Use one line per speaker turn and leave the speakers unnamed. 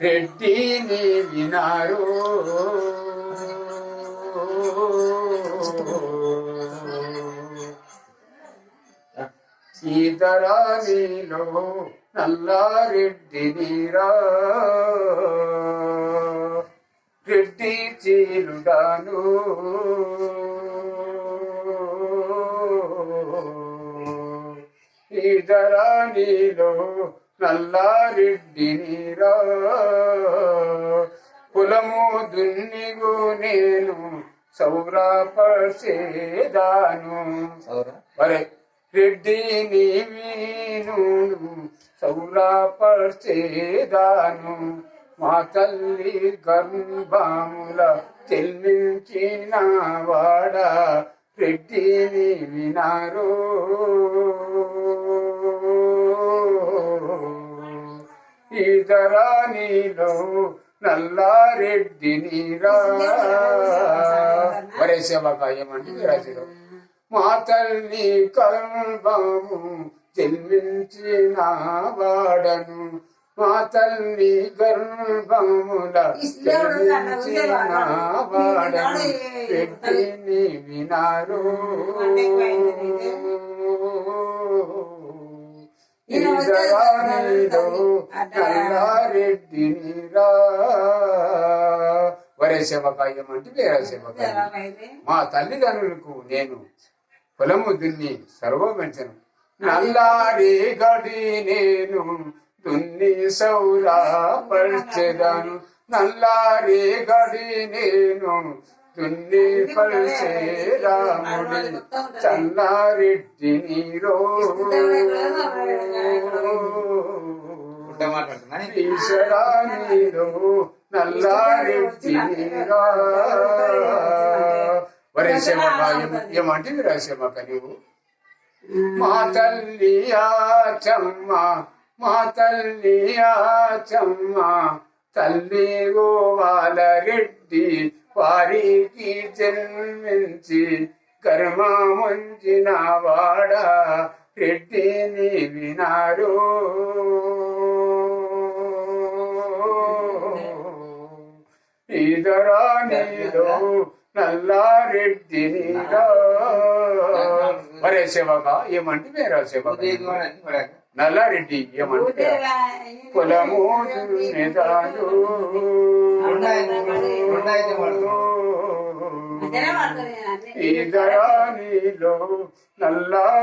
రెడ్డిని వినారు ఈ ధరణిలో నల్లారెడ్డినిరా రెడ్డి చీలుడాను ఈ ధరణిలో నల్లారెడ్డినిరా కులము దున్నిగు నేను సౌరాపసేదాను వరే రెడ్డిని వీను సౌరాపసేదాను మా తల్లి గర్భముల చెల్లించిన వాడ రెడ్డిని వినారు ఈ ధరణిలో నల్లారెడ్డినిరా వరే సేవకాయమంటే రాజులు మా తల్లి కల్పము జన్మించిన వాడను మా తల్లి గర్భముల జన్మించిన వాడను రెడ్డిని వినారు నల్లారెడ్డినిరా వరే సేవకాయం అంటే వేరే సేవకాయం మా తల్లిదండ్రులకు నేను పొలము దున్ని సర్వమెంచను నల్లారి గడి నేను దున్ని సౌరాపరిచెదను నల్లారి గడి నేను దున్ని పరిచే రాముడి చల్లారెడ్డినిరో ఈశ్వరానిరో నల్లారెడ్డినిరా వరే సేవకాయం ఏమంటే వీరా సేవక నీవు మా తల్లి ఆచమ్మ మా తల్లి ఆచమ్మ తల్లి గోవాల రెడ్డి వారికి జన్మించి కర్మముంచిన వాడ రెడ్డిని వినారు ఈ ధరణిలో నల్లారెడ్డినిరా వరే సేవక ఏమంటే వేరే సేవక నల్లారెడ్డి ఏమంటే పొలము దున్నేదాను ఈ ధరణిలో నల్లారెడ్డి